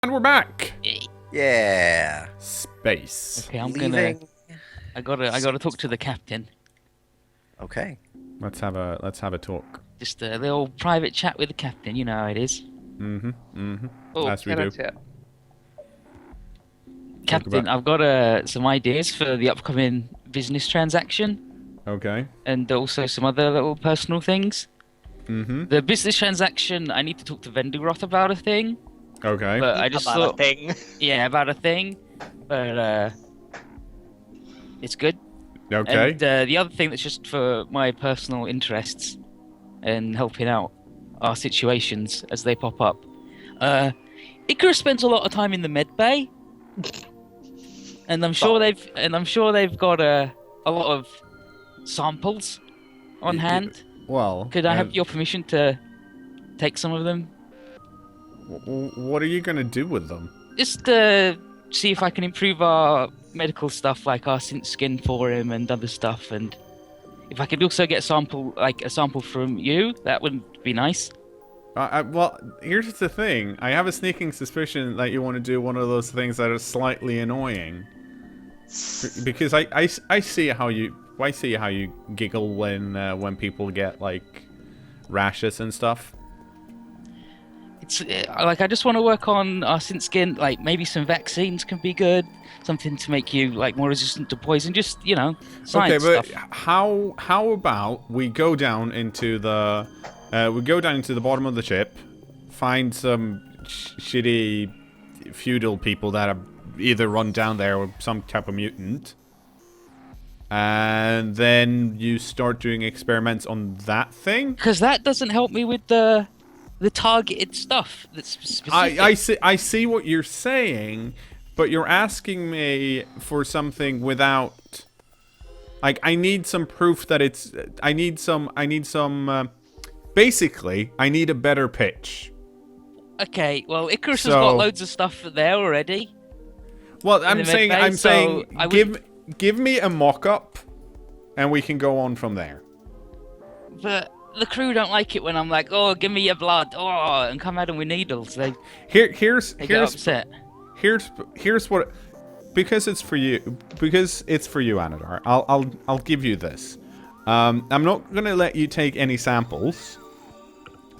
And we're back. Yeah. Space. Okay, I'm Leaving. gonna. I gotta talk to the captain. Okay. Let's have a talk. Just a little private chat with the captain. You know how it is. Oh, As we do. tip. Captain, I've got some ideas for the upcoming business transaction, Okay. and also some other little personal things. The business transaction, I need to talk to Venduroth about a thing. Okay. But I just About thought, a thing. yeah, about a thing. But it's good. Okay. And the other thing that's just for my personal interests and helping out our situations as they pop up. Icarus spends a lot of time in the med bay, and I'm sure they've got a lot of samples on hand. Well, Could I have your permission to take some of them? What are you gonna do with them? Just see if I can improve our medical stuff, like our synth skin for him and other stuff, and if I could also get a sample from you, that would be nice. Well, here's the thing. I have a sneaking suspicion that you want to do one of those things that are slightly annoying. Because I see how you giggle when people get like rashes and stuff. It's like I just want to work on our synth skin. Like maybe some vaccines can be good, something to make you like more resistant to poison. Just science okay, but stuff. how about we go down into the bottom of the ship, find some shitty feudal people that have either run down there or some type of mutant, and then you start doing experiments on that thing. Because that doesn't help me with the targeted stuff that's specific. I see what you're saying, but you're asking me for something without, like, I need some proof that it's. I need some. Basically, I need a better pitch. Okay, well, Icarus has got loads of stuff there already. Well, I'm saying, give me a mock-up, and we can go on from there. But the crew don't like it when I'm like, oh, give me your blood, and come at them with needles. They get upset. Here's what, because it's for you, Anadar. I'll give you this. I'm not gonna let you take any samples.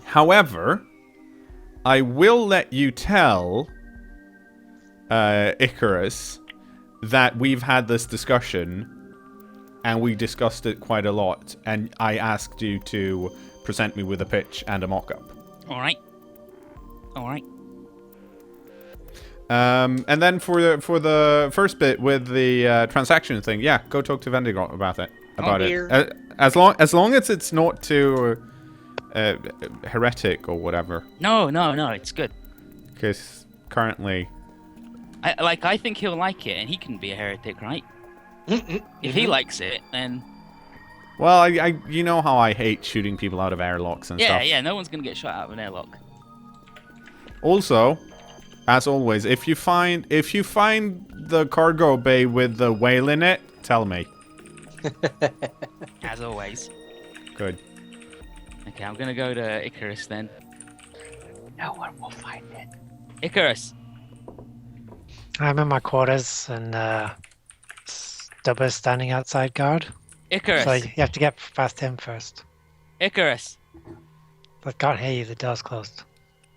However, I will let you tell Icarus that we've had this discussion and we discussed it quite a lot, and I asked you to present me with a pitch and a mock-up. All right. And then for the first bit with the transaction thing, yeah, go talk to Vendigrot about it. As long as it's not too heretic or whatever. No, it's good. Because currently, I think he'll like it, and he can be a heretic, right? If he likes it, then. Well, you know how I hate shooting people out of airlocks and stuff. Yeah, no one's gonna get shot out of an airlock. Also, as always, if you find the cargo bay with the whale in it, tell me. As always. Good. Okay, I'm gonna go to Icarus then. No one will find it. Icarus. I'm in my quarters, and Stubber's standing outside guard. Icarus. So you have to get past him first. Icarus. But can't hear you, the door's closed.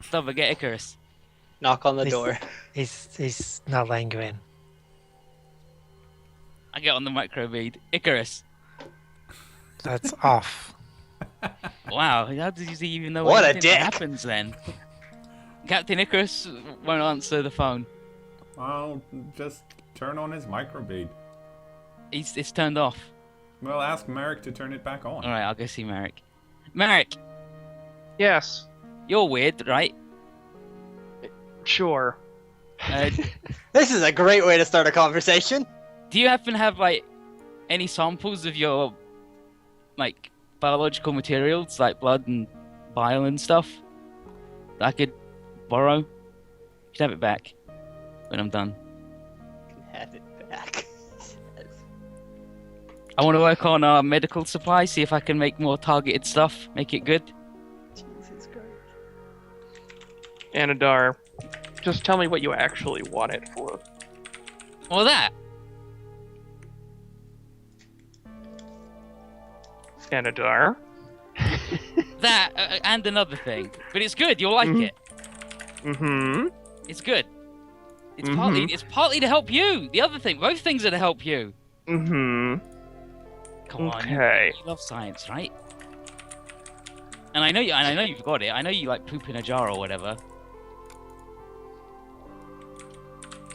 Stubber, get Icarus. Knock on the door. He's not letting you in. I get on the micro bead. Icarus. That's off. Wow, how does he even know What a anything that dick. happens then? Captain Icarus won't answer the phone. I'll just turn on his microbead. It's turned off. Well, ask Merrick to turn it back on. Alright, I'll go see Merrick. Merrick, Yes. you're weird, right? Sure. This is a great way to start a conversation. Do you happen to have, like, any samples of your, like, biological materials, like blood and bile and stuff, that I could borrow? You should have it back when I'm done. Have it back. I want to work on our medical supply, see if I can make more targeted stuff, make it good. Jesus Christ. Anadar, Just tell me what you actually want it for. Well, that. Anadar. That and another thing. But it's good. You'll like it. Mm-hmm. It's good. It's partly to help you. The other thing, both things are to help you. Mm-hmm. Come on, Okay. you love science, right? And I know you've got it. I know you like poop in a jar or whatever.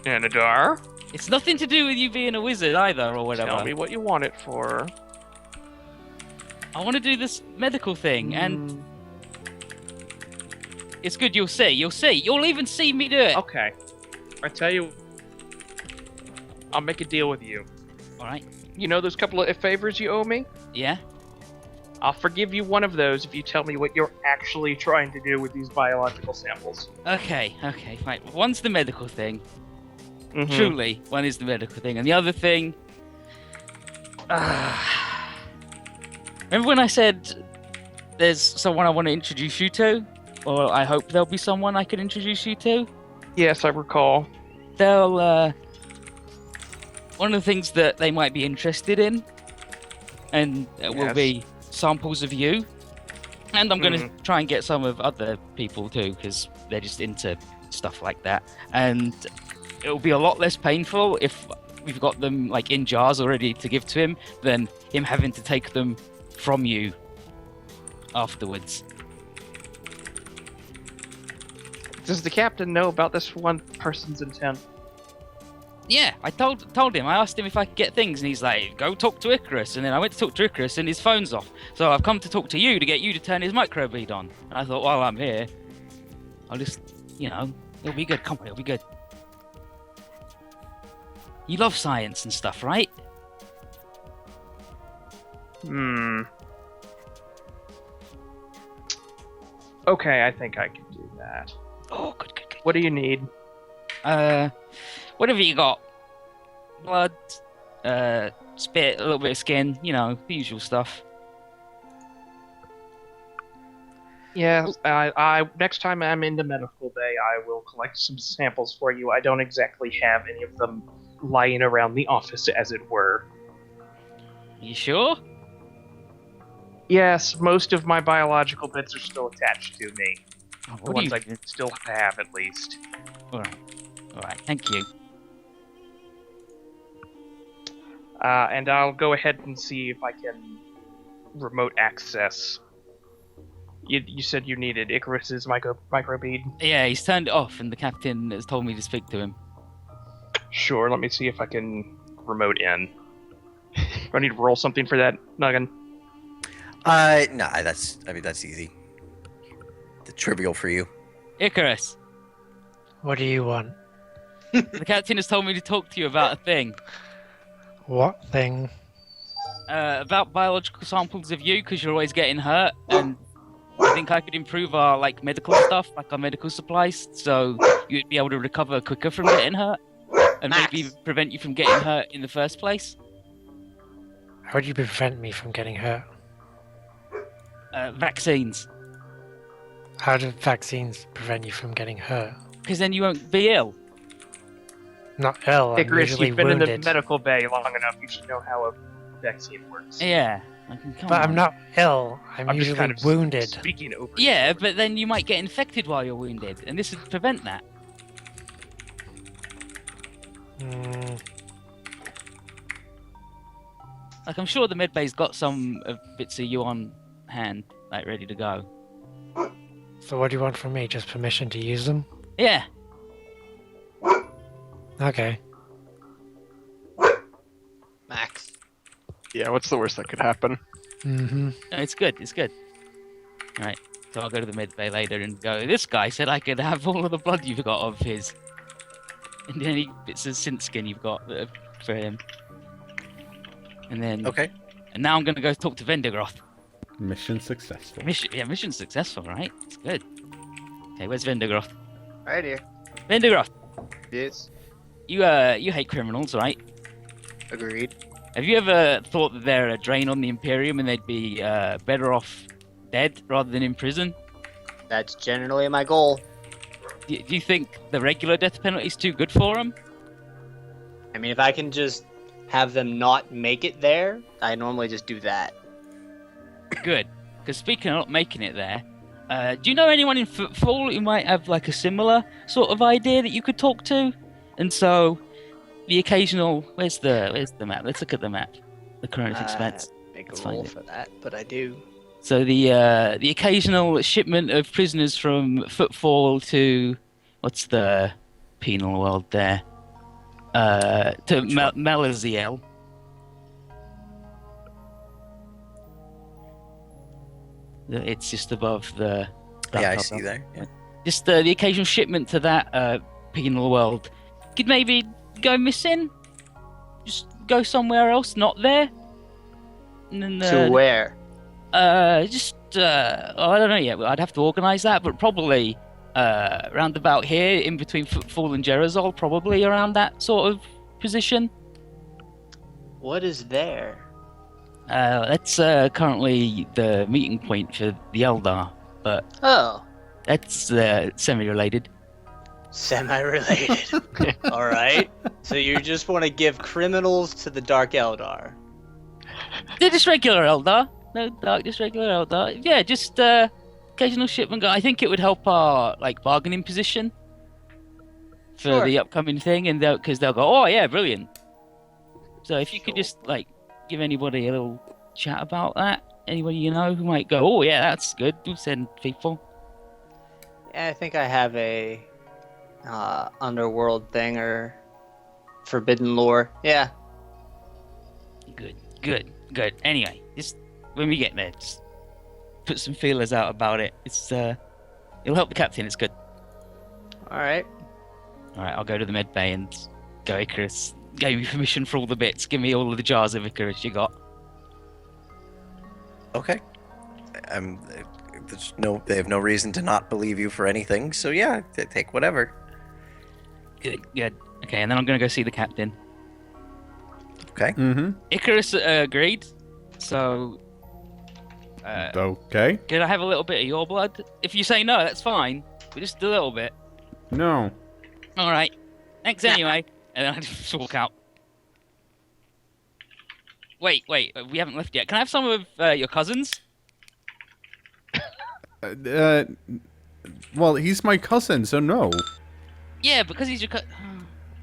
Anadar. It's nothing to do with you being a wizard either or whatever. Tell me what you want it for. I want to do this medical thing, and it's good. You'll see. You'll even see me do it. Okay. I tell you, I'll make a deal with you. All right. You know those couple of favors you owe me? Yeah. I'll forgive you one of those if you tell me what you're actually trying to do with these biological samples. Okay. Fine. One's the medical thing. Mhm. Truly, one is the medical thing, and the other thing. Remember when I said there's someone I want to introduce you to, or I hope there'll be someone I can introduce you to? Yes, I recall. They'll. One of the things that they might be interested in, and it will Yes. be samples of you, and I'm going to try and get some of other people too, because they're just into stuff like that, and it'll be a lot less painful if we've got them like in jars already to give to him than him having to take them from you afterwards. Does the captain know about this one person's intent? Yeah, I told him. I asked him if I could get things, and he's like, "Go talk to Icarus." And then I went to talk to Icarus, and his phone's off. So I've come to talk to you to get you to turn his microbead on. And I thought, while I'm here, I'll just, it'll be good. Come on, it'll be good. You love science and stuff, right? Okay, I think I can do that. Oh, good. What do you need? Whatever you got. Blood, spit, a little bit of skin, the usual stuff. Yeah, I next time I'm in the medical bay, I will collect some samples for you. I don't exactly have any of them lying around the office, as it were. You sure? Yes, most of my biological bits are still attached to me. Oh, The ones I still have, at least. All right. Thank you. And I'll go ahead and see if I can remote access. You said you needed Icarus's microbead? Yeah, he's turned it off, and the captain has told me to speak to him. Sure, let me see if I can remote in. Do I need to roll something for that, Nuggin? Nah, that's easy. The trivial for you. Icarus, What do you want? the captain has told me to talk to you about a thing. What thing? About biological samples of you, because you're always getting hurt, and I think I could improve our medical stuff, like our medical supplies, so you'd be able to recover quicker from getting hurt, and maybe prevent you from getting hurt in the first place. How would you prevent me from getting hurt? Vaccines, How do vaccines prevent you from getting hurt? because then you won't be ill. Not ill, I'm Icarus, usually you've been wounded. in the medical bay long enough. You should know how a vaccine works. Yeah. But I'm not ill, I'm just usually kind of wounded. Speaking over. Yeah, but then you might get infected while you're wounded, and this would prevent that. Like, I'm sure the medbay's got some bits of you on hand, ready to go. So what do you want from me? Just permission to use them? Yeah. Okay. Max. Yeah, what's the worst that could happen? Mm-hmm. No, it's good. Alright, so I'll go to the medbay later and go, this guy said I could have all of the blood you've got of his. And any bits of synth skin you've got for him. And then... Okay. And now I'm going to go talk to Vendigroth. Mission successful. Mission successful, right? It's good. Okay, where's Vendigroth? Right here. Vendigroth, Yes. you hate criminals, right? Agreed. Have you ever thought that they're a drain on the Imperium and they'd be better off dead rather than in prison? That's generally my goal. Do you think the regular death penalty is too good for him? I mean, if I can just have them not make it there, I normally just do that. Good. Because speaking of not making it there, do you know anyone in Footfall who might have like a similar sort of idea that you could talk to? And so, the occasional... Where's the map? Let's look at the map. The current expense. Make Let's a find roll it. for that, but I do. So the occasional shipment of prisoners from Footfall to... What's the penal world there? To Malaziel. It's just above the... Yeah, I see there. Yeah. Just the occasional shipment to that penal world. Could maybe go missing? Just go somewhere else, not there? And then, To where? I don't know yet. I'd have to organise that, but probably round about here, in between Footfall and Gerasol, probably around that sort of position. What is there? That's currently the meeting point for the Eldar, but Oh, that's semi-related. semi-related. All right. So you just want to give criminals to the Dark Eldar? They're just regular Eldar. No dark, just regular Eldar. Yeah, just occasional shipment guy. I think it would help our bargaining position for Sure. the upcoming thing, and because they'll go, oh yeah, brilliant. So if you could just give anybody a little chat about that, anybody you know who might go, oh yeah, that's good. We'll send people. Yeah, I think I have a underworld thing or forbidden lore. Yeah. Good. Anyway, just when we get there, just put some feelers out about it. It'll help the captain. It's good. All right. All right, I'll go to the med bay and go. Icarus gave me permission for all the bits. Give me all of the jars of Icarus you got. Okay. They have no reason to not believe you for anything. So yeah, take whatever. Good. Okay, and then I'm gonna go see the captain. Okay. Mm-hmm. Icarus agreed. So, Okay. could I have a little bit of your blood? If you say no, that's fine. But just a little bit. No. All right. Thanks anyway. And then I just walk out. Wait. We haven't left yet. Can I have some of your cousins? Well, he's my cousin, so no. Yeah, because he's your cousin.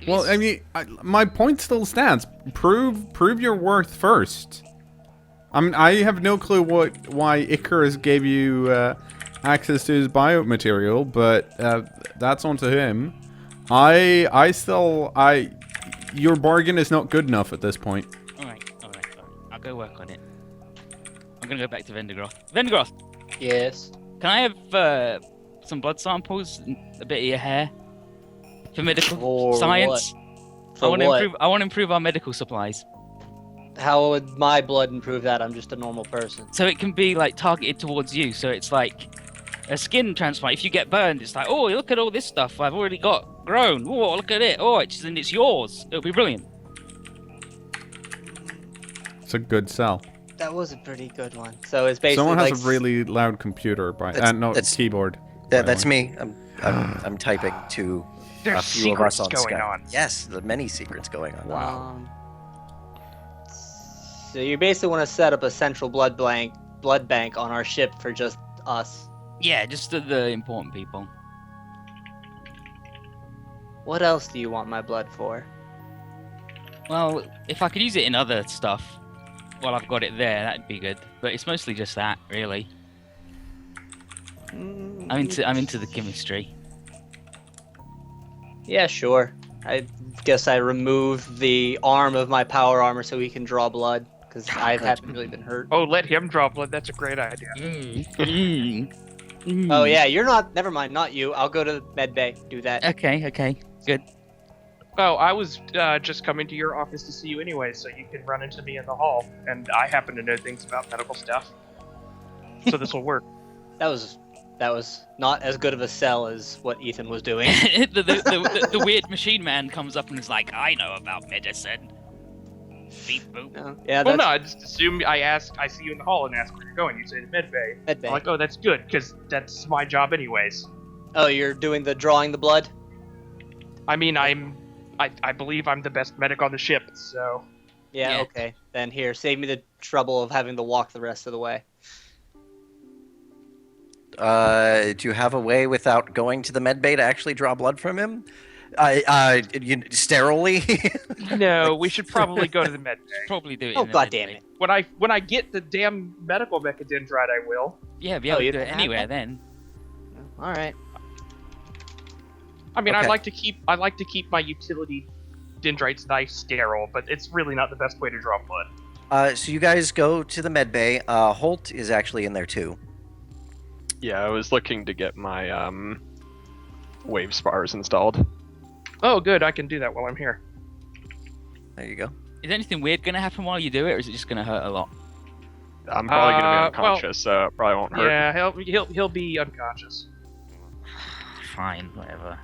Well, I mean, my point still stands. Prove your worth first. I mean, I have no clue why Icarus gave you access to his biomaterial, but that's on to him. Your bargain is not good enough at this point. All right. I'll go work on it. I'm gonna go back to Vendigroth. Vendigroth, Yes. can I have some blood samples and a bit of your hair for medical For science? what? For what? I want to improve our medical supplies, How would my blood improve that? I'm just a normal person. so it can be targeted towards you. So it's like a skin transplant. If you get burned, it's like, oh, look at all this stuff I've already got grown. Oh, look at it. Oh, it's yours. It'll be brilliant. It's a good sell. That was a pretty good one. So it's basically Someone has like a really loud computer keyboard. That's me. I'm typing to There's a few of us on secrets going Skype. on. Yes, there are many secrets going on. Wow. So you basically want to set up a central blood bank on our ship for just us. Yeah, just the important people. What else do you want my blood for? Well, if I could use it in other stuff, while I've got it there, that'd be good. But it's mostly just that, really. I'm into the chemistry. Yeah, sure. I guess I remove the arm of my power armor so he can draw blood, because I haven't really been hurt. Oh, let him draw blood. That's a great idea. Oh yeah, you're not. Never mind, not you. I'll go to med bay. Do that. Okay, good. Well, I was just coming to your office to see you anyway, so you can run into me in the hall, and I happen to know things about medical stuff. So this will work. That was not as good of a sell as what Ethan was doing. the weird machine man comes up and is like, I know about medicine. Beep boop. No. Yeah, Well, that's no, I just assume I see you in the hall and ask where you're going. You say to med bay. med bay. I'm like, oh, that's good, because that's my job anyways. Oh, you're doing the drawing the blood? I mean, I believe I'm the best medic on the ship, so. Yeah, Yeah. okay. Then here, save me the trouble of having to walk the rest of the way. Do you have a way without going to the med bay to actually draw blood from him? Sterilely? No, we should probably go to the med bay. Probably do it. Oh, in the God mid-bay. damn it. When I get the damn medical mechadendrite, I will. Yeah, be Oh, able you to do don't it have anywhere that? then. All right. I mean, Okay. I like to keep my utility dendrites nice, sterile, but it's really not the best way to draw blood. So you guys go to the med bay. Holt is actually in there too. Yeah, I was looking to get my wave spars installed. Oh, good, I can do that while I'm here. There you go. Is anything weird going to happen while you do it, or is it just going to hurt a lot? I'm probably gonna well- be unconscious, so it probably won't hurt. Yeah, he'll be unconscious. Fine, whatever.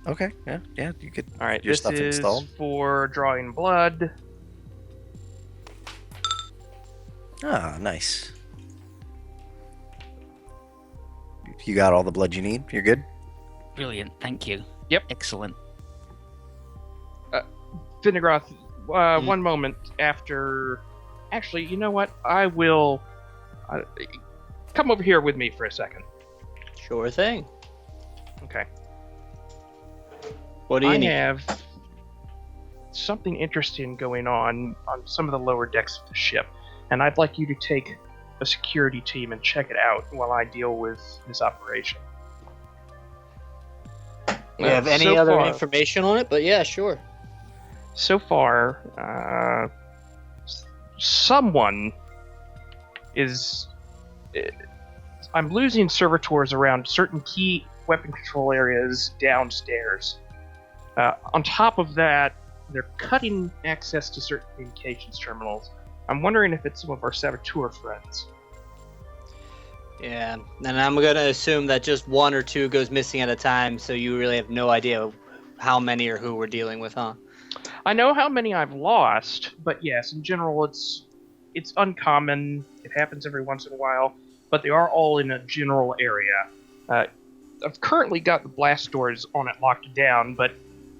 Okay. Yeah. You could. All right, Your this stuff is installed? for drawing blood. Ah, nice. You got all the blood you need. You're good. Brilliant, thank you. Yep. Excellent. Finnegroth, one moment after. Actually, you know what? I will. Come over here with me for a second. Sure thing. Okay. What do you I need? have something interesting going on some of the lower decks of the ship, and I'd like you to take a security team and check it out while I deal with this operation. Do you have any so other far- information on it? But yeah, sure. So far, someone is. I'm losing servitors around certain key weapon control areas downstairs. On top of that, they're cutting access to certain communications terminals. I'm wondering if it's some of our saboteur friends. Yeah, and I'm gonna assume that just one or two goes missing at a time, so you really have no idea how many or who we're dealing with, huh? I know how many I've lost, but yes, in general, it's uncommon. It happens every once in a while, but they are all in a general area. I've currently got the blast doors on it locked down, but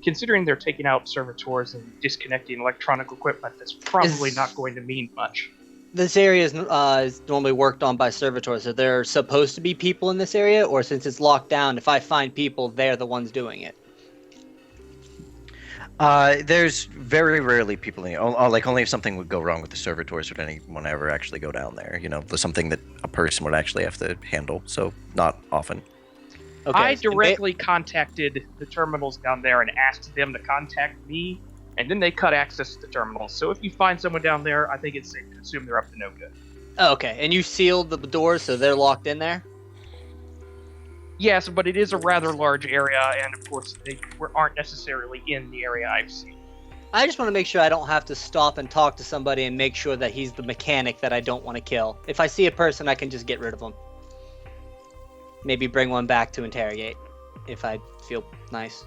considering they're taking out servitors and disconnecting electronic equipment, that's probably not going to mean much. This area is normally worked on by servitors. Are there supposed to be people in this area, or since it's locked down, if I find people, they're the ones doing it? There's very rarely people in like only if something would go wrong with the servitors would anyone ever actually go down there. Something that a person would actually have to handle. So not often. Okay. I so directly contacted the terminals down there and asked them to contact me, and then they cut access to the terminals. So if you find someone down there, I think it's safe to assume they're up to no good. Oh, okay, and you sealed the doors, so they're locked in there? Yes, but it is a rather large area, and of course they aren't necessarily in the area I've seen. I just want to make sure I don't have to stop and talk to somebody and make sure that he's the mechanic that I don't want to kill. If I see a person, I can just get rid of them. Maybe bring one back to interrogate, if I feel nice.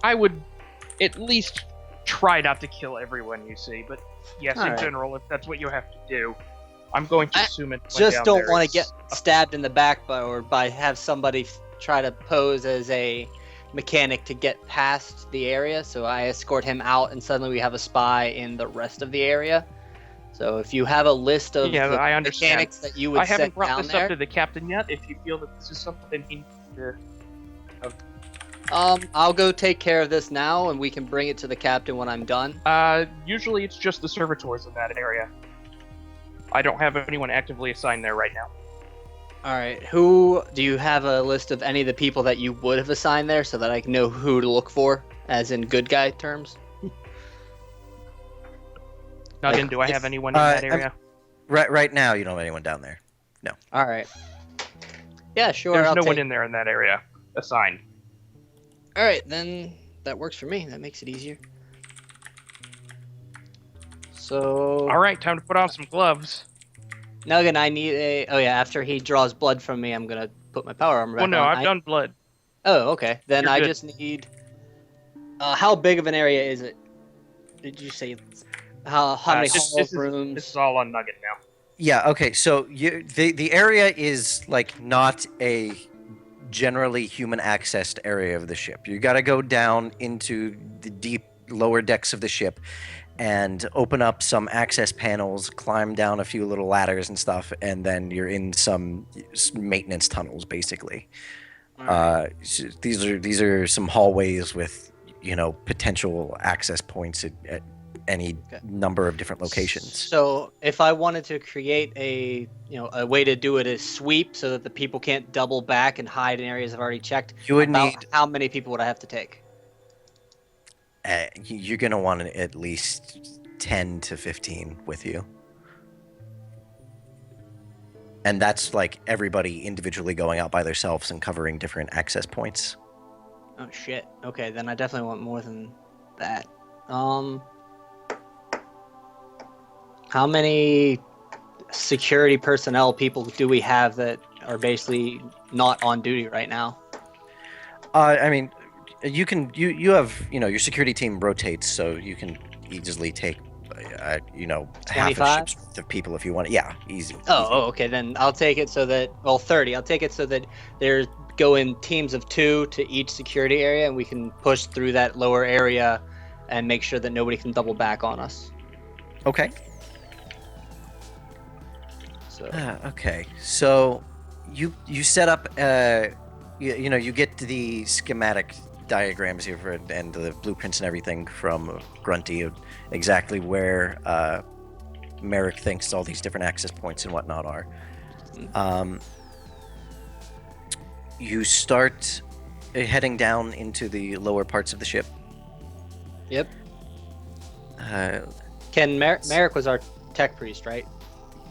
I would at least try not to kill everyone you see, but yes, in Alright. general, if that's what you have to do, I'm going to assume it. Just don't want to get stabbed in the back by have somebody try to pose as a mechanic to get past the area. So I escort him out, and suddenly we have a spy in the rest of the area. So if you have a list of Yeah, the I understand. mechanics that you would I haven't set brought down this there, up to the captain yet. If you feel that this is something he needs to. I'll go take care of this now, and we can bring it to the captain when I'm done. Usually it's just the servitors in that area. I don't have anyone actively assigned there right now. All right. Who do you have a list of any of the people that you would have assigned there, so that I can know who to look for, as in good guy terms? Nugget, do I have anyone in that area? Right now, you don't have anyone down there. All right. Yeah, sure. There's I'll no one take- in there in that area assigned. All right, then that works for me. That makes it easier. So, All right, time to put on some gloves. Nugget, I need a. Oh yeah, after he draws blood from me, I'm gonna put my power armor back Well, no, on. I've done blood. Oh, okay. Then You're I good. just need. How big of an area is it? Did you say? How many This hall is rooms? this is all on Nugget now. Yeah. Okay. So the area is like not a generally human accessed area of the ship. You got to go down into the deep lower decks of the ship and open up some access panels, climb down a few little ladders and stuff, and then you're in some maintenance tunnels, basically. These are some hallways with, potential access points at any number of different locations. So if I wanted to create a way to do it is sweep so that the people can't double back and hide in areas I've already checked. You would need. How many people would I have to take? You're gonna want at least 10 to 15 with you. And that's like everybody individually going out by themselves and covering different access points. Oh shit. Okay, then I definitely want more than that. How many security personnel people do we have that are basically not on duty right now? I mean, you have your security team rotates, so you can easily take half a 25? ship's worth of people if you want. Yeah, easy. Oh, okay, then I'll take it so that 30. I'll take it so that there's go in teams of 2 to each security area, and we can push through that lower area and make sure that nobody can double back on us. Okay. So Okay, so you set up. You get the schematic diagrams here and the blueprints and everything from Grunty of exactly where Merrick thinks all these different access points and whatnot are. You start heading down into the lower parts of the ship. Yep. Merrick was our tech priest, right?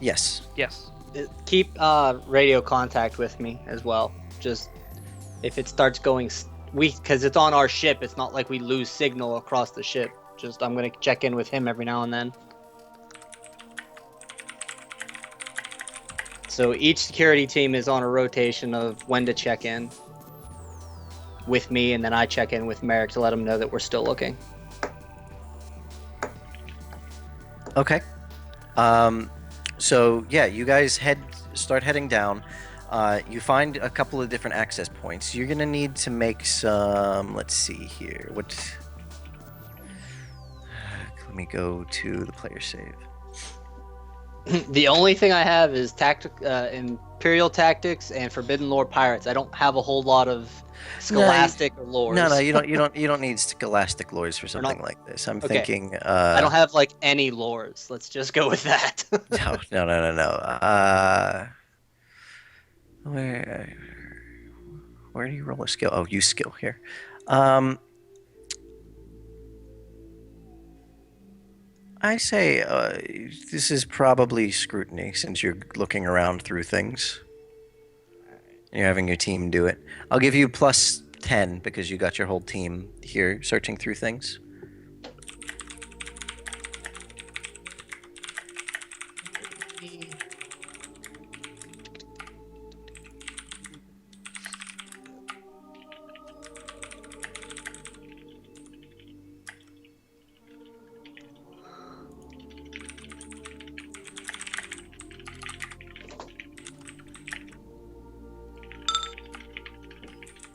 Yes. Yes. Keep radio contact with me as well. Just if it starts going, because it's on our ship, it's not like we lose signal across the ship. Just I'm gonna check in with him every now and then. So each security team is on a rotation of when to check in with me, and then I check in with Merrick to let him know that we're still looking. Okay. So yeah, you guys start heading down. You find a couple of different access points. You're gonna need to make some. Let's see here. Let me go to the player save. The only thing I have is Imperial Tactics and Forbidden Lore Pirates. I don't have a whole lot of Scholastic or lores. No, you don't need Scholastic lores for something like this. I'm thinking. I don't have like any lores. Let's just go with that. No. Where do you roll a skill? Oh, use skill here. I say this is probably scrutiny since you're looking around through things. You're having your team do it. I'll give you plus 10 because you got your whole team here searching through things.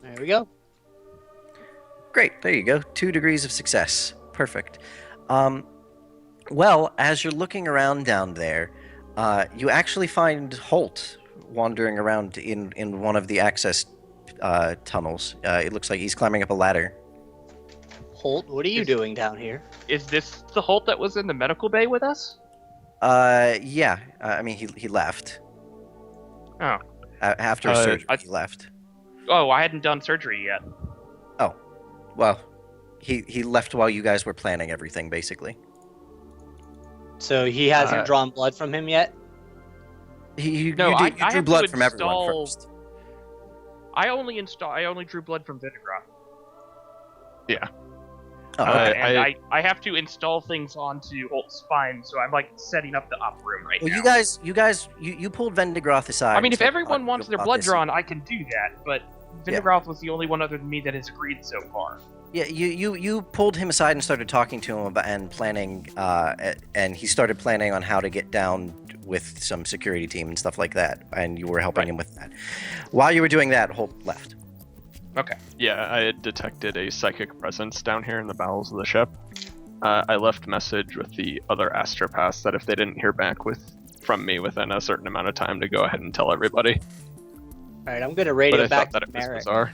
There we go. Great, there you go. 2 degrees of success. Perfect. Well, as you're looking around down there, you actually find Holt wandering around in one of the access tunnels. It looks like he's climbing up a ladder. Holt, what are you doing down here? Is this the Holt that was in the medical bay with us? Yeah. I mean, he left. Oh. After surgery, he left. Oh, I hadn't done surgery yet. Oh. Well, he left while you guys were planning everything, basically. So he hasn't drawn blood from him yet? You I drew have blood to from everyone install- first. I only drew blood from Vindegroth. Yeah. Oh, okay. And I have to install things onto Holt's spine, so I'm like setting up the op room right Well, now. you pulled Vendigroth aside. I mean, and if said, everyone wants their about blood this. drawn, I can do that, but Vindegroth was the only one other than me that has agreed so far. Yeah, you pulled him aside and started talking to him about and planning, and he started planning on how to get down with some security team and stuff like that, and you were helping him with that. While you were doing that, Holt left. Okay. Yeah, I had detected a psychic presence down here in the bowels of the ship. I left message with the other astropaths that if they didn't hear back from me within a certain amount of time to go ahead and tell everybody. All right, I'm gonna radio But I back thought that to it was Merrick. bizarre.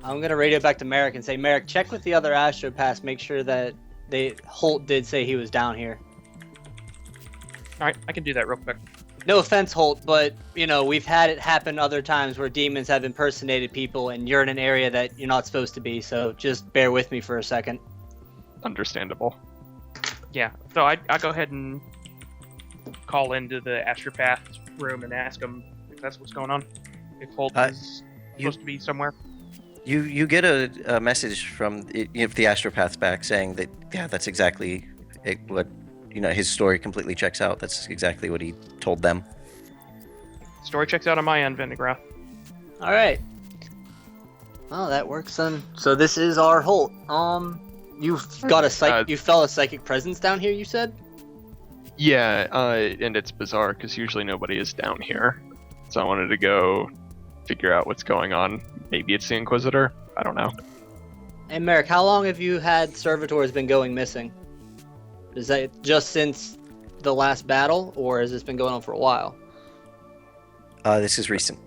I'm gonna radio back to Merrick and say, Merrick, check with the other astropaths. Make sure that Holt did say he was down here. All right, I can do that real quick. No offense, Holt, but we've had it happen other times where demons have impersonated people, and you're in an area that you're not supposed to be. So just bear with me for a second. Understandable. Yeah, so I'll go ahead and call into the astropath room and ask him if that's what's going on. If Holt is supposed to be somewhere. You get a message from the astropath's back saying that that's exactly what his story completely checks out. That's exactly what he told them. Story checks out on my end, Vendigrath. All right. Oh, that works then. So this is our Holt. You've got you felt a psychic presence down here, you said? Yeah, and it's bizarre because usually nobody is down here. So I wanted to go figure out what's going on. Maybe it's the Inquisitor. I don't know. Hey, Merrick, how long have you had servitors been going missing? Is that just since the last battle, or has this been going on for a while? This is recent.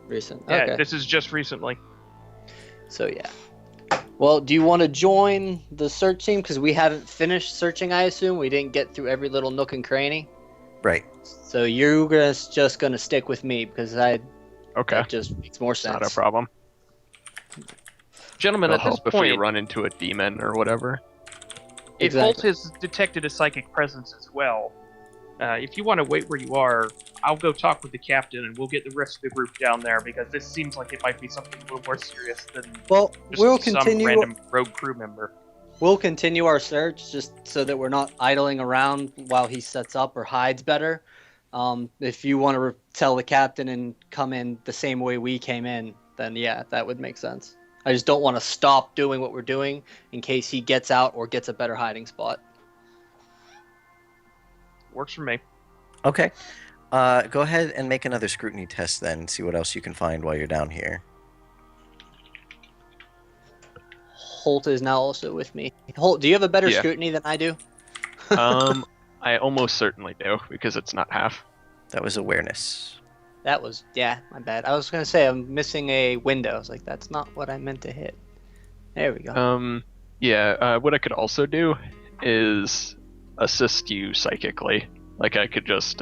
Recent. Yeah, Okay. this is just recently. So yeah. Well, do you want to join the search team? Because we haven't finished searching, I assume. We didn't get through every little nook and cranny. Right. So you're just gonna stick with me because Okay. that just makes more sense. Not a problem. Gentlemen, It'll at this help if we point, run into a demon or whatever. if Holt Exactly. has detected a psychic presence as well, if you want to wait where you are, I'll go talk with the captain and we'll get the rest of the group down there because this seems like it might be something a little more serious than Well, just we'll some continue. random rogue crew member. We'll continue our search just so that we're not idling around while he sets up or hides better. If you want to tell the captain and come in the same way we came in, then yeah, that would make sense. I just don't want to stop doing what we're doing in case he gets out or gets a better hiding spot. Works for me. Okay. Go ahead and make another scrutiny test then. See what else you can find while you're down here. Holt is now also with me. Holt, do you have a better Yeah. scrutiny than I do? I almost certainly do because it's not half. That was awareness. That was, yeah, my bad. I was going to say I'm missing a window. I was like, that's not what I meant to hit. There we go. What I could also do is assist you psychically. Like I could just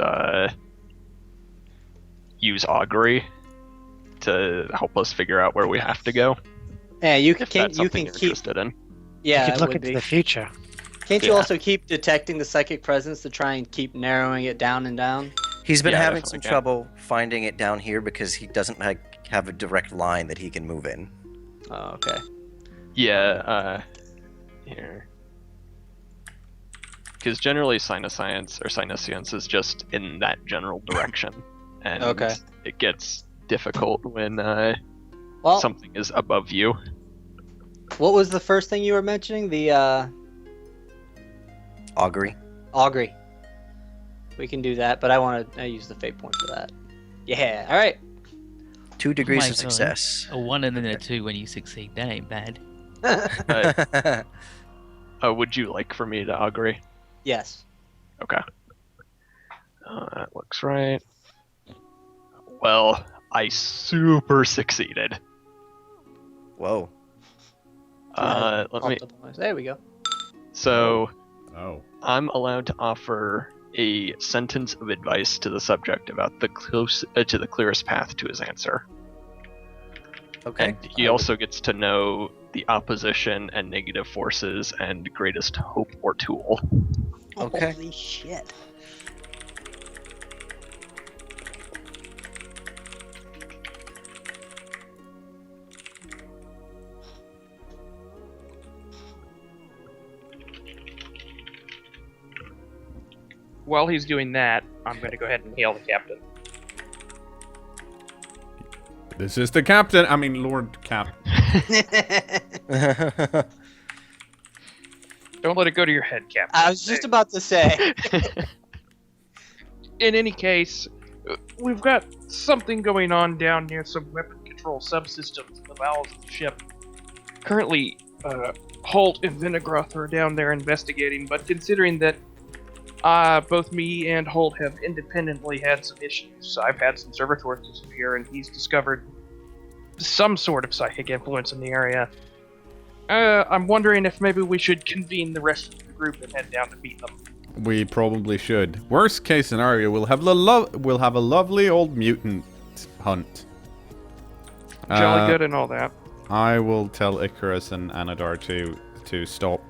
use augury to help us figure out where we have to go. Yeah, you If can that's something you're keep. interested in. Yeah, you it could look would into be. the future. Can't you Yeah. also keep detecting the psychic presence to try and keep narrowing it down and down? He's been Yeah, having definitely some can. trouble finding it down here because he doesn't have a direct line that he can move in. Oh, okay. Yeah, here. Because generally Sinuscience is just in that general direction. And Okay. it gets difficult when Well, something is above you. what was the first thing you were mentioning? The Augury. augury. We can do that, but I use the fate point for that. Yeah. All right. 2 degrees my of God. success. A 1 and then a 2 when you succeed. That ain't bad. Would you like for me to augury? Yes. Okay. That looks right. Well, I super succeeded. Whoa. Let me. There we go. So Oh. I'm allowed to offer a sentence of advice to the subject about the to the clearest path to his answer. Okay. And he also gets to know the opposition and negative forces and greatest hope or tool. Okay. Holy shit. While he's doing that, I'm going to go ahead and hail the captain. This is the captain. I mean, Lord Cap. Don't let it go to your head, Captain. I was just about to say. In any case, we've got something going on down near some weapon control subsystems in the bowels of the ship. Currently, Holt and Vinegroth are down there investigating, but considering that both me and Holt have independently had some issues, I've had some servitors disappear, and he's discovered some sort of psychic influence in the area. I'm wondering if maybe we should convene the rest of the group and head down to meet them. We probably should. Worst case scenario, we'll have a lovely old mutant hunt. Jolly good and all that. I will tell Icarus and Anadar to stop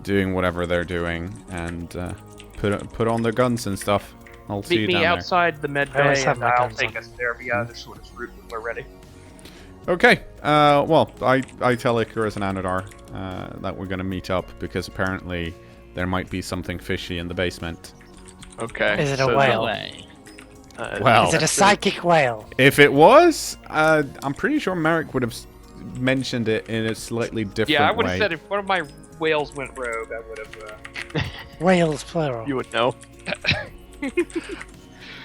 doing whatever they're doing and put on their guns and stuff. I'll see you Meet down me there. outside the med I always bay, have and my I'll guns take on. us there via the shortest route when we're ready. Okay. Well, I tell Icarus and Anadar that we're gonna meet up because apparently there might be something fishy in the basement. Okay. Is it a so whale? Well, Is it a psychic whale? if it was, I'm pretty sure Merrick would have mentioned it in a slightly different way. Yeah, I would have said if one of my whales went rogue, I would have. Whales, plural. You would know.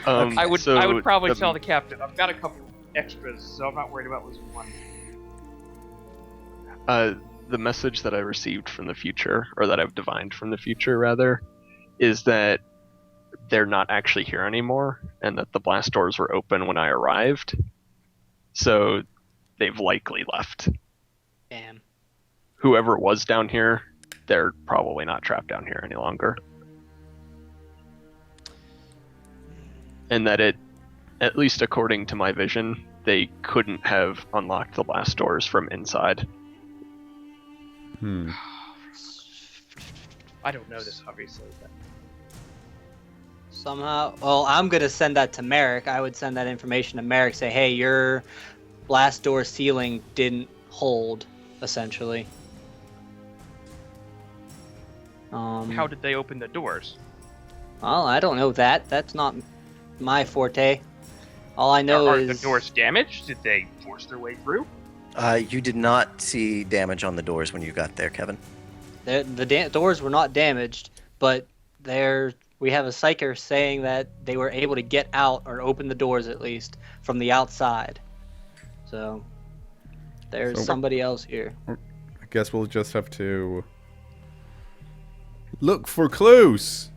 I would so probably tell the captain. I've got a couple extras, so I'm not worried about losing one. The message that I received from the future, or that I've divined from the future, rather, is that they're not actually here anymore, and that the blast doors were open when I arrived. So they've likely left. Damn. Whoever was down here, they're probably not trapped down here any longer. And that at least according to my vision, they couldn't have unlocked the blast doors from inside. I don't know this, obviously. But... Somehow, well, I'm gonna send that to Merrick. I would send that information to Merrick. Say, hey, your blast door ceiling didn't hold, essentially. How did they open the doors? Well, I don't know that. That's not my forte. All I know Are is the doors damaged? Did they force their way through? You did not see damage on the doors when you got there, Kevin. the doors were not damaged, but we have a psyker saying that they were able to get out, or open the doors at least, from the outside. So there's somebody else here. I guess we'll just have to look for clues.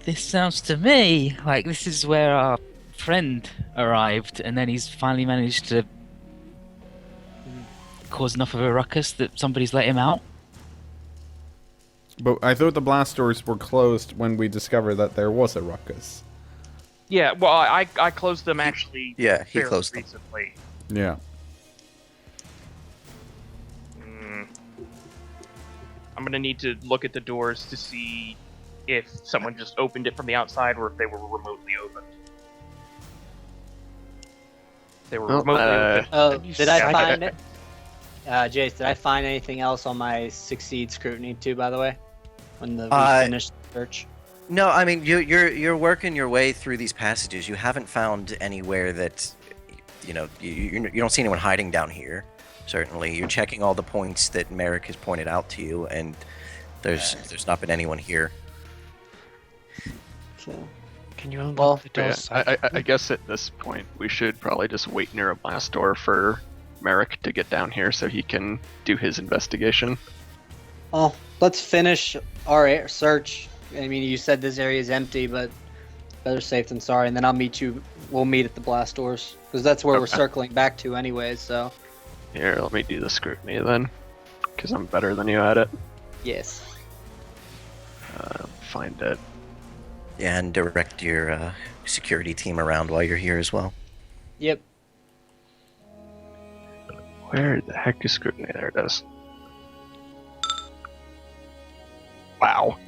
This sounds to me like this is where our friend arrived, and then he's finally managed to cause enough of a ruckus that somebody's let him out. But I thought the blast doors were closed when we discovered that there was a ruckus. Yeah, well, I closed them actually. Yeah, he fairly closed them. recently. Yeah. I'm gonna need to look at the doors to see if someone just opened it from the outside or if they were remotely opened. If they were remotely opened. Oh, did I find it? Jace, did I find anything else on my succeed scrutiny too? By the way, when we finished the search. No, I mean you're working your way through these passages. You haven't found anywhere that, you don't see anyone hiding down here. Certainly, you're checking all the points that Merrick has pointed out to you, and there's not been anyone here. Okay. Can you unlock the Yeah, doors? I guess at this point we should probably just wait near a blast door for Merrick to get down here so he can do his investigation. Well, let's finish our search. I mean, you said this area is empty, but better safe than sorry. And then I'll meet you. We'll meet at the blast doors because that's where we're circling back to, anyways. So. Here, let me do the scrutiny then, because I'm better than you at it. Yes. Find it. Yeah, and direct your security team around while you're here as well. Yep. Where the heck is scrutiny? There it is. Wow.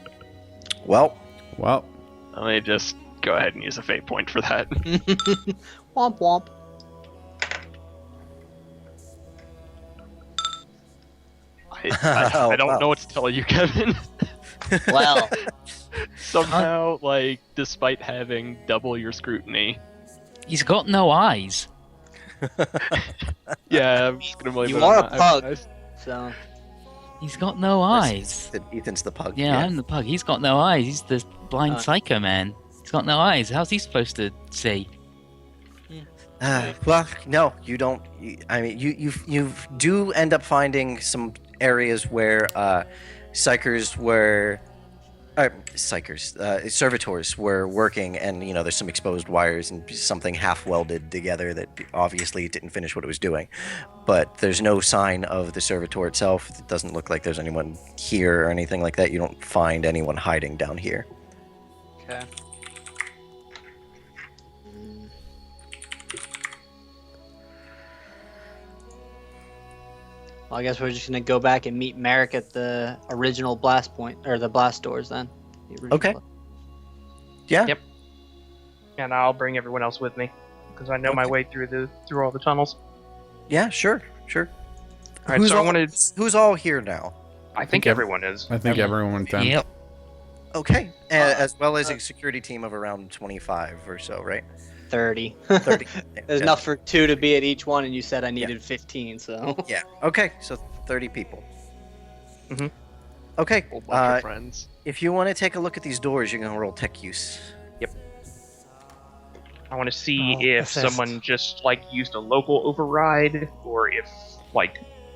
Well, Let me just go ahead and use a fate point for that. Womp womp. I don't know what to tell you, Kevin. Well. Somehow, despite having double your scrutiny. He's got no eyes. Yeah, I'm just gonna blame You it are on a my pug. eyes. So. He's got no eyes. Ethan's the pug. Yeah, I'm the pug. He's got no eyes. He's the blind psycho man. He's got no eyes. How's he supposed to see? Well, no, you don't. I mean, you do end up finding some areas where psychers were. Servitors were working, and there's some exposed wires and something half welded together that obviously didn't finish what it was doing. But there's no sign of the servitor itself. It doesn't look like there's anyone here or anything like that. You don't find anyone hiding down here. Okay. Well, I guess we're just gonna go back and meet Merrick at the original blast point, or the blast doors then. The original Okay. Yeah. Yep. And I'll bring everyone else with me because I know my way through all the tunnels. Yeah. Sure. All right, so I wanted. Who's all here now? I think everyone is. I think everyone went down. Yep. Okay. As well as a security team of around 25 or so, right? 30. 30. There's enough for 2 to be at each one, and you said I needed 15, so. Yeah. Okay. So 30 people. Mhm. Okay. Whole bunch of friends. If you want to take a look at these doors, you're gonna roll tech use. I want to see Oh, if assist. someone just used a local override, or if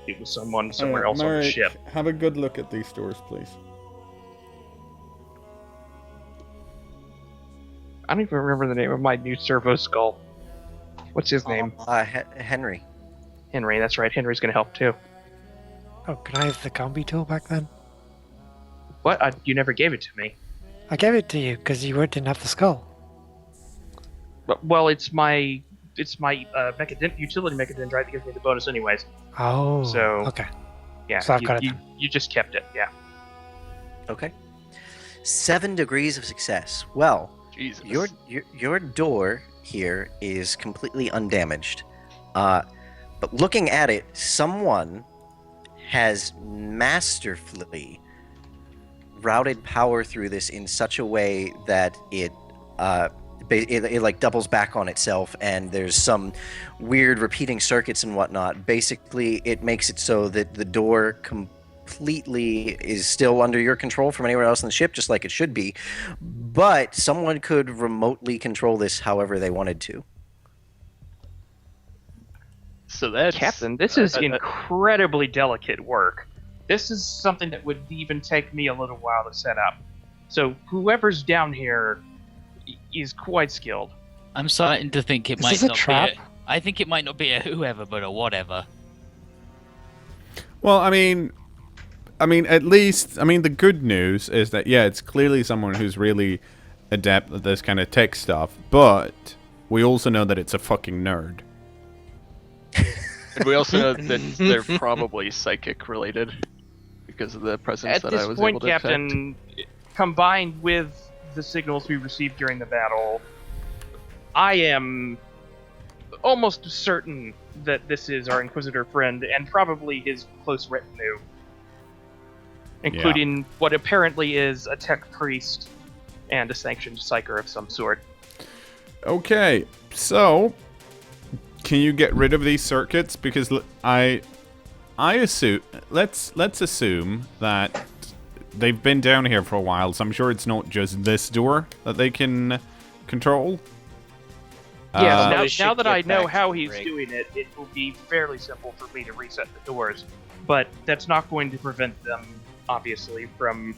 it was someone somewhere else on the Merrick, ship. have a good look at these doors, please. I don't even remember the name of my new servo skull. What's his name? Henry. Henry. That's right. Henry's gonna help too. Oh, can I have the combi tool back then? What? You never gave it to me. I gave it to you because you didn't have the skull. Well, it's my utility mechadendrite that gives me the bonus anyways. Oh. So- Okay. Yeah. So I've got it you, then. you just kept it. Yeah. Okay. 7 degrees of success. Well, Jesus. your door here is completely undamaged. But looking at it, someone has masterfully routed power through this in such a way that it doubles back on itself, and there's some weird repeating circuits and whatnot. Basically, it makes it so that the door completely is still under your control from anywhere else in the ship, just like it should be. But someone could remotely control this however they wanted to. So that's Captain, this is incredibly delicate work. This is something that would even take me a little while to set up. So whoever's down here is quite skilled. I'm starting to think it Is might this a not trap? be I think it might not be a whoever, but a whatever. Well, I mean, at least, the good news is that, yeah, it's clearly someone who's really adept at this kind of tech stuff, but we also know that it's a fucking nerd. And we also know that they're probably psychic related because of the presence At that this I was point, able to detect. Captain, combined with the signals we received during the battle, I am almost certain that this is our Inquisitor friend and probably his close retinue, including what apparently is a tech priest and a sanctioned psyker of some sort. Okay, so can you get rid of these circuits? Because I assume let's assume that they've been down here for a while, so I'm sure it's not just this door that they can control. Yes, now that I get know back how to he's break. doing it, it will be fairly simple for me to reset the doors. But that's not going to prevent them, obviously, from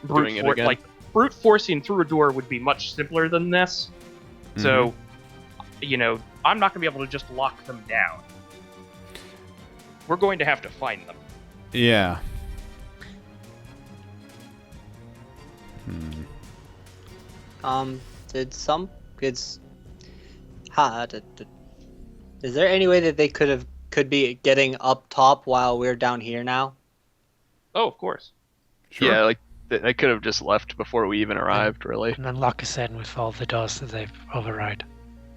Doing it again. brute forcing through a door would be much simpler than this. So, I'm not going to be able to just lock them down. We're going to have to find them. Yeah. Did some kids? Is there any way that they could be getting up top while we're down here now? Oh, of course. Sure. Yeah, they could have just left before we even arrived, really. And then lock us in with all the doors that they've override.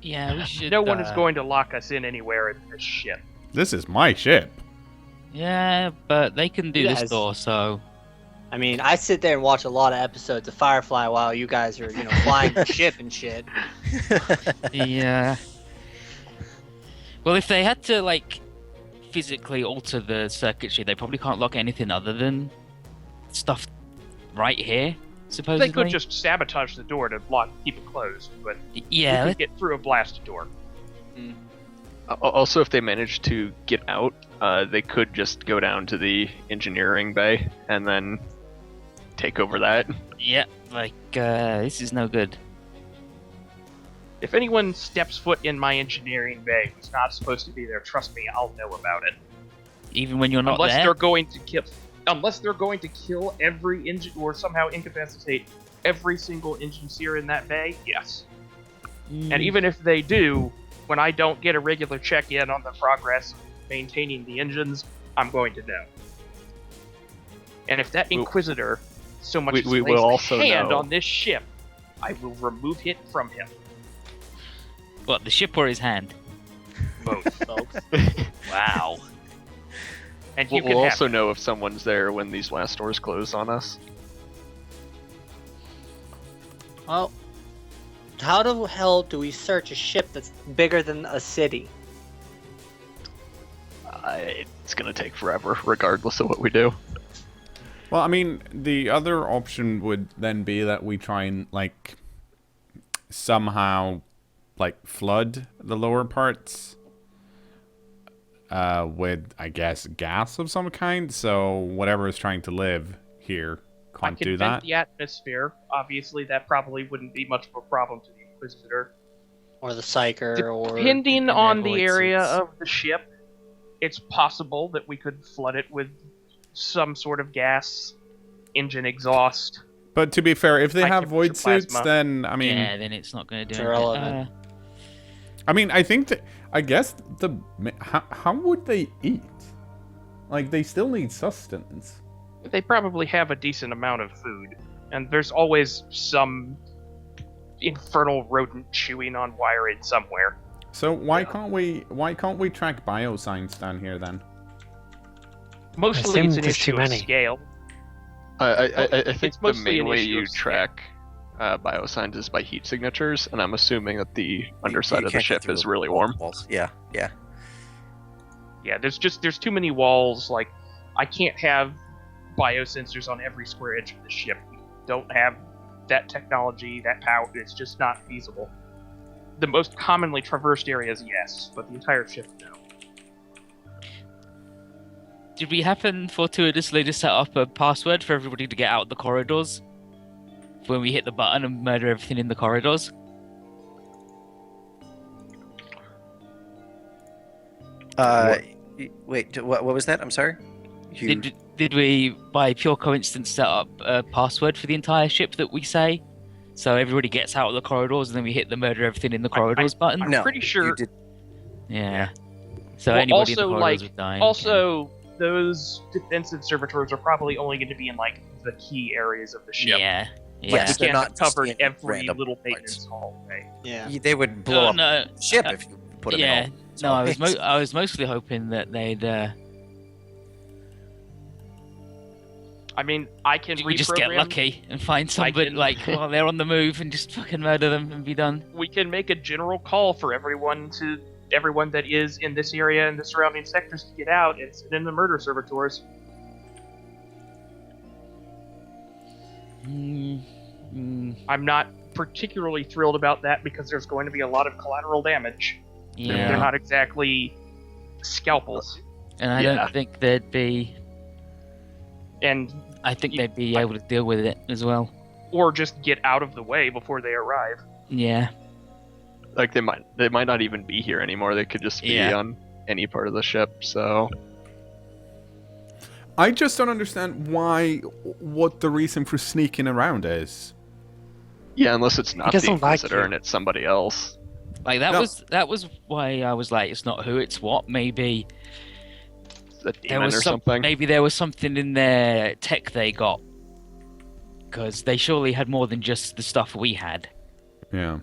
Yeah, we should. No one is going to lock us in anywhere in this ship. This is my ship. Yeah, but they can do Yes. this door, so. I mean, I sit there and watch a lot of episodes of Firefly while you guys are, flying the ship and shit. Yeah. Well, if they had to physically alter the circuitry. They probably can't lock anything other than stuff right here, supposedly. They could just sabotage the door to keep it closed, but Yeah, we could get through a blasted door. Also, if they manage to get out, they could just go down to the engineering bay and then take over that. yeah, like, this is no good. If anyone steps foot in my engineering bay who's not supposed to be there, trust me, I'll know about it. Even when you're not Unless there? they're going to kill every engine or somehow incapacitate every single engine seer in that bay, yes. And even if they do, when I don't get a regular check-in on the progress of maintaining the engines, I'm going to know. And if that Inquisitor so much as we lays will a also hand know. on this ship, I will remove it from him. What, the ship or his hand? Both. folks. Wow. And you We'll can have also know if someone's there when these last doors close on us. Well, how the hell do we search a ship that's bigger than a city? It's gonna take forever, regardless of what we do. Well, I mean, the other option would then be that we try and, like, somehow, like, flood the lower parts with, I guess, gas of some kind. So whatever is trying to live here can't do that. I can vent the atmosphere. Obviously, that probably wouldn't be much of a problem to the Inquisitor. Or the Psyker, or... Depending on the Benevolent area suits. of the ship, it's possible that we could flood it with some sort of gas, engine exhaust. But to be fair, if they High have void temperature suits, plasma. then, I mean... Yeah, then it's not going to do It's anything. irrelevant. I mean, I think that... I guess the... How would they eat? Like, they still need sustenance. They probably have a decent amount of food, and there's always some infernal rodent chewing on wiring somewhere. So why can't we track biosigns down here then? Mostly assume it's an there's issue too of many. scale. I think It's the mostly main an way issue you of scale. track biosigns is by heat signatures, and I'm assuming that the underside You of the can't get ship is through really all warm. walls. Yeah. Yeah, there's too many walls. Like, I can't have biosensors on every square inch of the ship. We don't have that technology, that power. It's just not feasible. The most commonly traversed areas, yes, but the entire ship, no. Did we happen fortuitously to set up a password for everybody to get out the corridors? When we hit the button and murder everything in the corridors? Wait, what was that? I'm sorry? Did we, by pure coincidence, set up a password for the entire ship that we say? So everybody gets out of the corridors and then we hit the murder everything in the corridors button? I'm No, pretty you sure. did- Yeah. So Well, anybody also, in the corridors like, would die. Also, those defensive servitors are probably only going to be in, like, the key areas of the ship. Yeah. Yes, Yeah. We they're can't not have covered just in every random little parts. maintenance hallway. Yeah. They would blow Oh, up no. the ship if you put them Yeah. in all. No, I was mostly hoping that they'd I mean, I can we just get reprogram- lucky and find somebody can- like while they're on the move and just fucking murder them and be done. We can make a general call for everyone that is in this area and the surrounding sectors to get out and send in the murder servitors. I'm not particularly thrilled about that because there's going to be a lot of collateral damage. Yeah. They're not exactly scalpels. And I don't think they'd be. And I think they'd be able to deal with it as well. or just get out of the way before they arrive. Yeah. Like they might not even be here anymore. They could just be on any part of the ship. So I just don't understand what the reason for sneaking around is. yeah, unless it's not doesn't the like Inquisitor you. and it's somebody else. Like that No. was why I was like, it's not who, it's what. Maybe A there demon was or something. maybe there was something in their tech they got, because they surely had more than just the stuff we had. Yeah.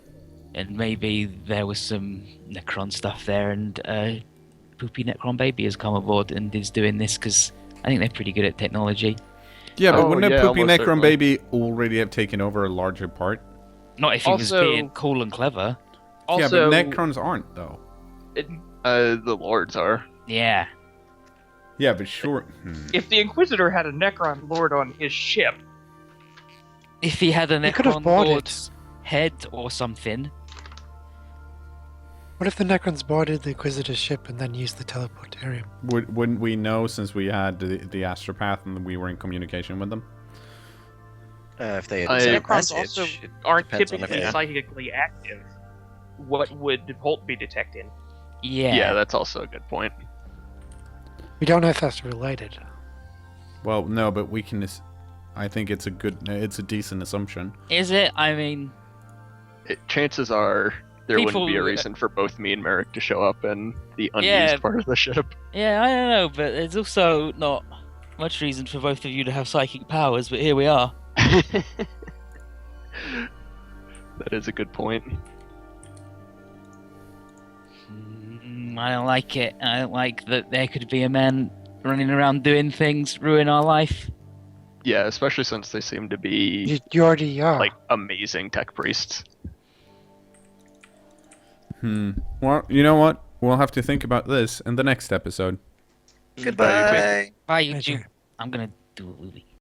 And maybe there was some Necron stuff there, and Poopy Necron Baby has come aboard and is doing this because I think they're pretty good at technology. Yeah, but Oh, wouldn't yeah, a Poopy almost Necron certainly. Baby already have taken over a larger part? Not if he was Also- being cool and clever. Also, yeah, but Necrons aren't, though. The Lords are. Yeah. Yeah, but sure. If the Inquisitor had a Necron Lord on his ship, If he had a He could have Necron bought it. Lord's head or something. What if the Necrons boarded the Inquisitor's ship and then used the teleportarium? Wouldn't we know since we had the astropath and we were in communication with them? If they had I- sent a Necrons message, also it aren't depends on typically if- psychically active. What would Holt be detecting? Yeah. Yeah, that's also a good point. We don't know if that's related. Well, no, but we can. I think it's a decent assumption. Is it? I mean, Chances are there People- wouldn't be a reason for both me and Merrick to show up in the unused Yeah. part of the ship. yeah, I don't know, but there's also not much reason for both of you to have psychic powers, but here we are. That is a good point. I don't like it. I don't like that there could be a man running around doing things, ruin our life. Yeah, especially since they seem to be You already are. like amazing tech priests. Well, you know what? We'll have to think about this in the next episode. Goodbye. Bye, Pleasure. YouTube. I'm gonna do a movie.